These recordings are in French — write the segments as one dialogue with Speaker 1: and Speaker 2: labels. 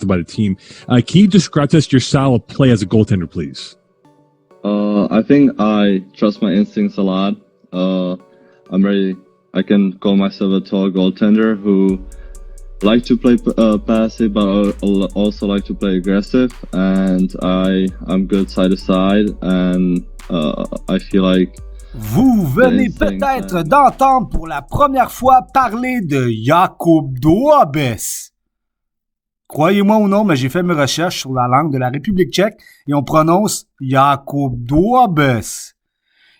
Speaker 1: talk about a team. Can you describe to us your style of play as a goaltender, please?
Speaker 2: I think I trust my instincts a lot. I can call myself a tall goaltender who like to play passive, but also like to play aggressive. And I'm good side to side, and I feel like.
Speaker 3: Vous venez peut-être d'entendre pour la première fois parler de Jakub Dobes. Croyez-moi ou non, mais j'ai fait mes recherches sur la langue de la République tchèque et on prononce Jakub Dobes.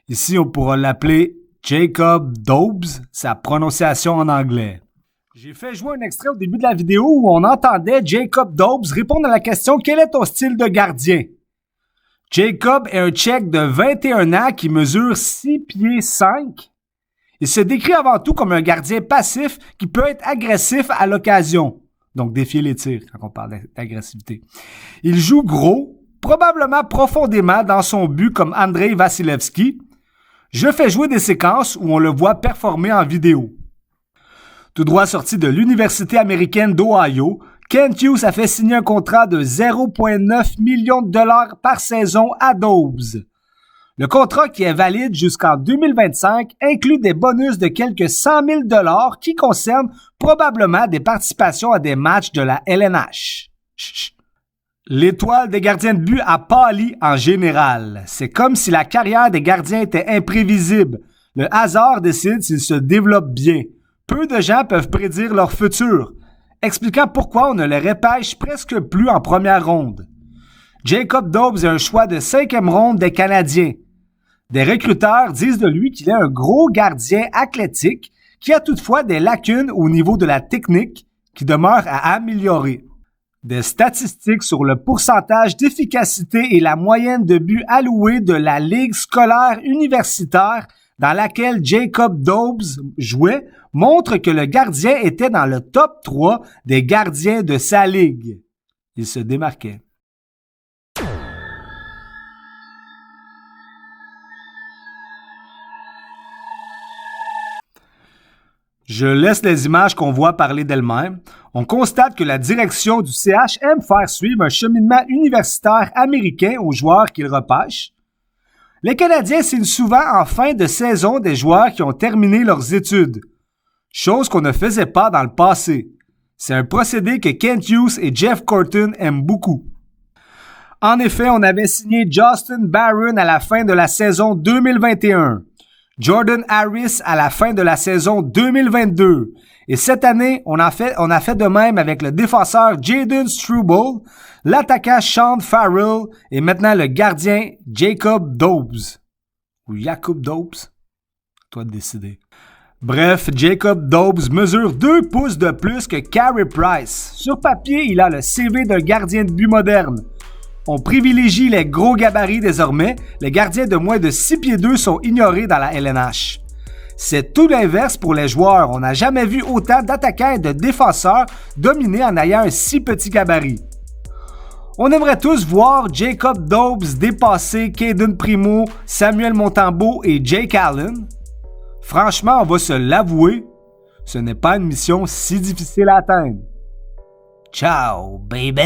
Speaker 3: Ici, on pourra l'appeler Jacob Dobes, sa prononciation en anglais. J'ai fait jouer un extrait au début de la vidéo où on entendait Jacob Dobes répondre à la question « Quel est ton style de gardien? » Jacob est un Tchèque de 21 ans qui mesure 6 pieds 5. Il se décrit avant tout comme un gardien passif qui peut être agressif à l'occasion. Donc défier les tirs quand on parle d'agressivité. Il joue gros, probablement profondément dans son but comme Andrei Vasilevski. Je fais jouer des séquences où on le voit performer en vidéo. Tout droit sorti de l'Université américaine d'Ohio, Kent Hughes a fait signer un contrat de 0,9 millions de dollars par saison à Dobes. Le contrat, qui est valide jusqu'en 2025, inclut des bonus de quelques 100 000 dollars qui concernent probablement des participations à des matchs de la LNH. L'étoile des gardiens de but a pâli en général. C'est comme si la carrière des gardiens était imprévisible. Le hasard décide s'ils se développent bien. Peu de gens peuvent prédire leur futur, expliquant pourquoi on ne les repêche presque plus en première ronde. Jacob Dobes est un choix de 5e ronde des Canadiens. Des recruteurs disent de lui qu'il est un gros gardien athlétique qui a toutefois des lacunes au niveau de la technique qui demeurent à améliorer. Des statistiques sur le pourcentage d'efficacité et la moyenne de buts alloués de la Ligue scolaire universitaire dans laquelle Jacob Dobes jouait montrent que le gardien était dans le top 3 des gardiens de sa ligue. Il se démarquait. Je laisse les images qu'on voit parler d'elles-mêmes. On constate que la direction du CH aime faire suivre un cheminement universitaire américain aux joueurs qu'ils repêchent. Les Canadiens signent souvent en fin de saison des joueurs qui ont terminé leurs études, chose qu'on ne faisait pas dans le passé. C'est un procédé que Kent Hughes et Jeff Corton aiment beaucoup. En effet, on avait signé Justin Barron à la fin de la saison 2021, Jordan Harris à la fin de la saison 2022, et cette année, on a fait de même avec le défenseur Jayden Struble, l'attaquant Sean Farrell et maintenant le gardien Jacob Dobes. Ou Jakub Dobes? Toi de décider. Bref, Jacob Dobes mesure 2 pouces de plus que Carey Price. Sur papier, il a le CV d'un gardien de but moderne. On privilégie les gros gabarits désormais. Les gardiens de moins de 6 pieds 2 sont ignorés dans la LNH. C'est tout l'inverse pour les joueurs. On n'a jamais vu autant d'attaquants et de défenseurs dominés en ayant un si petit gabarit. On aimerait tous voir Jacob Dobes dépasser Caden Primo, Samuel Montembeault et Jake Allen. Franchement, on va se l'avouer, ce n'est pas une mission si difficile à atteindre. Ciao, baby!